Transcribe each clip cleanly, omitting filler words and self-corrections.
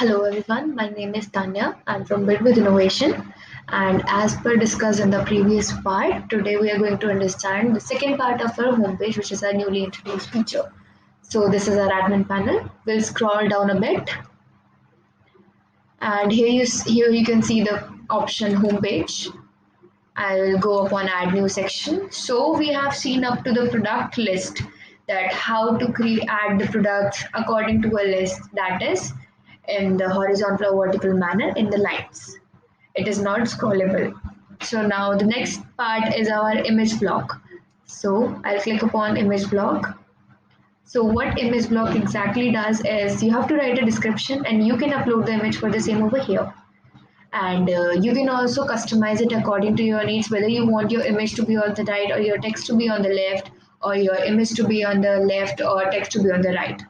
Hello everyone, my name is Tanya. I'm from Build with Innovation, and as per discussed in the previous part, today we are going to understand the second part of our homepage, which is our newly introduced feature. So this is our admin panel. We'll scroll down a bit, and here you can see the option homepage. I will go upon add new section. So we have seen up to the product list that how to create add the products according to a list that is in the horizontal or vertical manner in the lines. It is not scrollable. So now the next part is our image block. So I'll click upon image block. So what image block exactly does is you have to write a description and you can upload the image for the same over here, and you can also customize it according to your needs, whether you want your image to be on the right or your text to be on the left, or your image to be on the left or text to be on the right.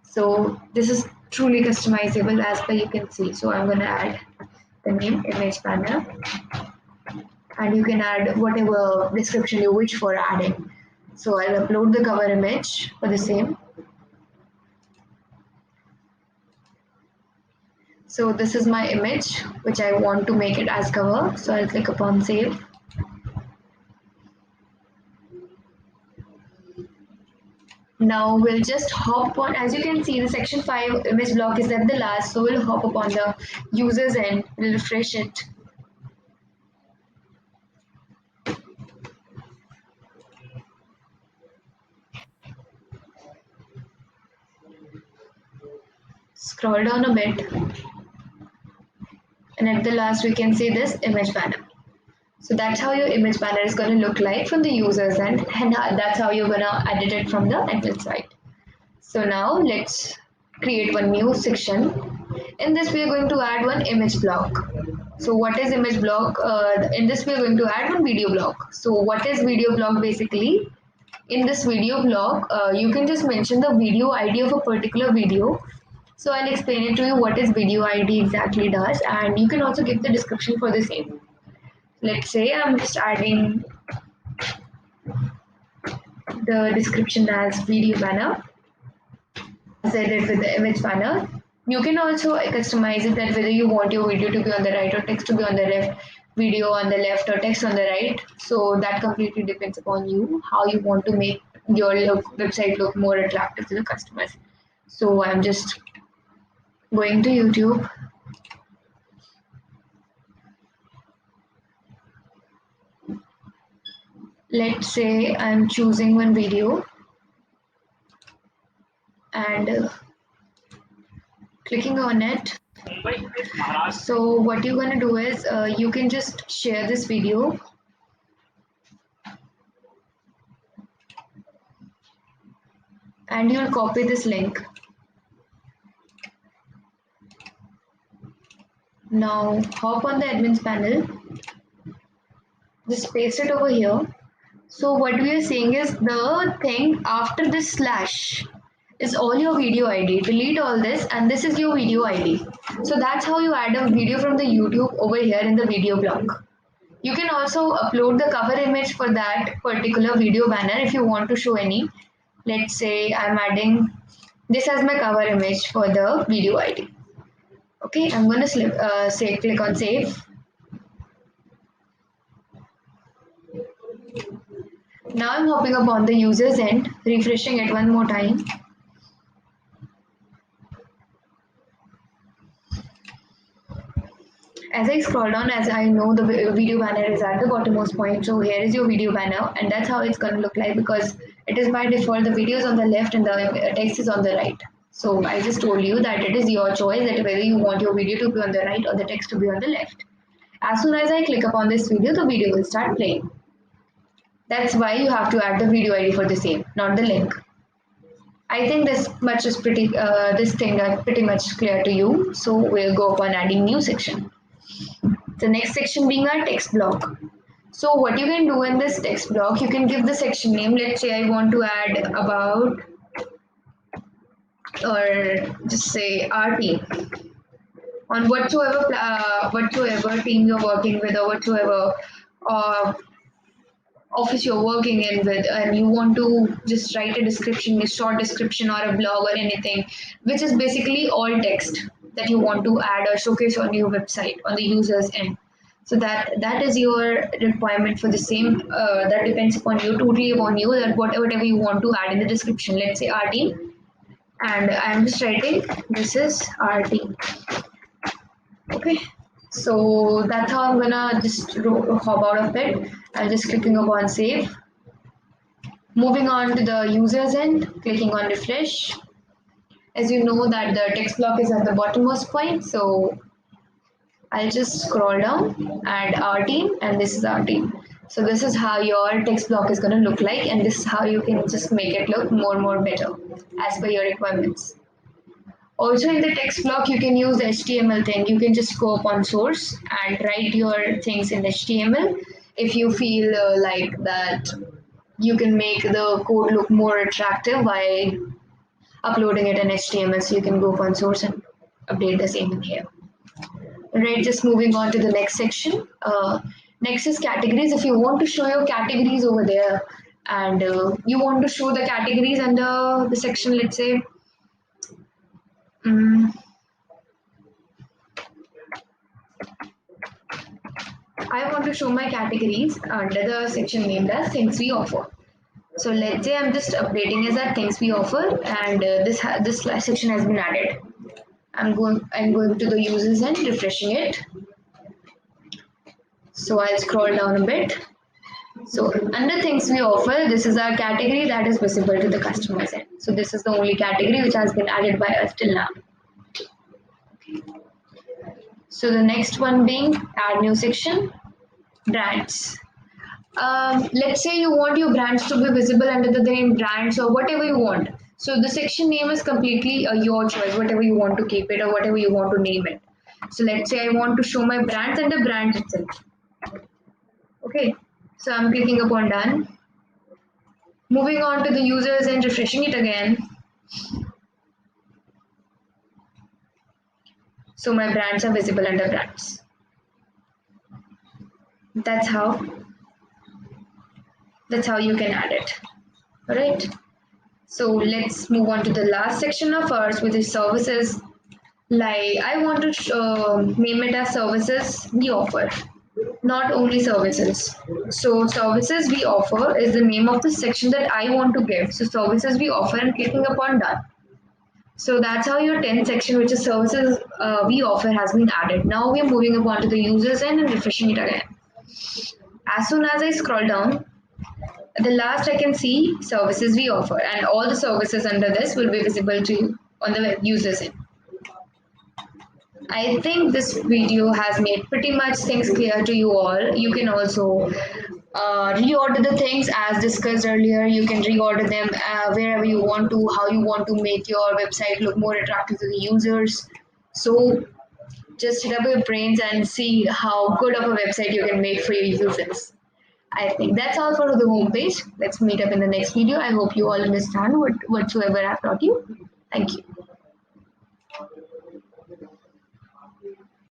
So this is truly customizable as per you can see. So I'm going to add the name image banner, and you can add whatever description you wish for adding. So I'll upload the cover image for the same. So this is my image which I want to make it as cover. So I'll click upon save. Now we'll just hop on, as you can see the section 5 image block is at the last, so we'll hop upon the users end, we'll refresh it. Scroll down a bit, and at the last we can see this image banner. So that's how your image banner is going to look like from the users end, and that's how you're going to edit it from the admin side. So now let's create one new section. In this we are going to add one image block. So what is image block? In this we are going to add one video block. So what is video block basically? In this video block, you can just mention the video ID of a particular video. So I'll explain it to you what is video ID exactly does, and you can also give the description for the same. Let's say I'm just adding the description as video banner. As I did with the image banner. You can also customize it that whether you want your video to be on the right or text to be on the left, video on the left or text on the right. So that completely depends upon you, how you want to make your website look more attractive to the customers. So I'm just going to YouTube. Let's say I'm choosing one video and clicking on it. So what you're gonna do is you can just share this video, and you'll copy this link. Now hop on the admins panel, just paste it over here. So what we are saying is the thing after this slash is all your video ID. Delete all this, and this is your video ID. So that's how you add a video from the YouTube over here in the video block. You can also upload the cover image for that particular video banner if you want to show any. Let's say I'm adding this as my cover image for the video ID. Okay, I'm going to click on save. Now I'm hopping upon the user's end, refreshing it one more time. As I scroll down, as I know the video banner is at the bottommost point, so here is your video banner, and that's how it's going to look like because it is by default the video is on the left and the text is on the right. So I just told you that it is your choice that whether you want your video to be on the right or the text to be on the left. As soon as I click upon this video, the video will start playing. That's why you have to add the video ID for the same, not the link. I think this much is pretty much clear to you. So we'll go upon adding new section. The next section being our text block. So what you can do in this text block, you can give the section name. Let's say I want to add about, or just say our team, on whatsoever team you're working with or whatsoever office you're working in with, and you want to just write a description, a short description or a blog or anything, which is basically all text. that you want to add or showcase on your website on the user's end. So that is your requirement for the same. That depends upon you, totally upon you, that whatever you want to add in the description. Let's say our team, and I'm just writing this is our team. Okay, so that's how I'm gonna just hop out of it. I'm just clicking upon save. Moving on to the user's end, clicking on refresh. As you know that the text block is at the bottommost point, so I'll just scroll down, add our team, and this is our team. So this is how your text block is going to look like, and this is how you can just make it look more better as per your requirements. Also in the text block, you can use the HTML thing. You can just go upon source and write your things in HTML. If you feel like that you can make the code look more attractive by uploading it in HTML, so you can go upon source and update the same in here. Right, just moving on to the next section. Next is categories. If you want to show your categories over there, and you want to show the categories under the section, let's say, I want to show my categories under the section named as things we offer. So let's say I'm just updating as that things we offer, and this section has been added. I'm going to the users and refreshing it. So I'll scroll down a bit. So under things we offer, this is our category that is visible to the customer's end. So this is the only category which has been added by us till now. So the next one being add new section, brands. Let's say you want your brands to be visible under the name brands or whatever you want. So the section name is completely your choice, whatever you want to keep it or whatever you want to name it. So let's say I want to show my brands under brands itself. Okay, so I'm clicking upon done. Moving on to the users and refreshing it again. So my brands are visible under brands. That's how you can add it. All right. So let's move on to the last section of ours, which is services. Like I want to name it as services we offer, not only services. So services we offer is the name of the section that I want to give. So services we offer and clicking upon done. So that's how your 10th section, which is services we offer, has been added. Now we are moving upon to the users end and refreshing it again. As soon as I scroll down, at the last I can see services we offer, and all the services under this will be visible to you on the users end. I think this video has made pretty much things clear to you all. You can also reorder the things as discussed earlier. You can reorder them wherever you want to, how you want to make your website look more attractive to the users. So just hit up your brains and see how good of a website you can make for your users. I think that's all for the homepage. Let's meet up in the next video. I hope you all understand whatsoever I've taught you. Thank you.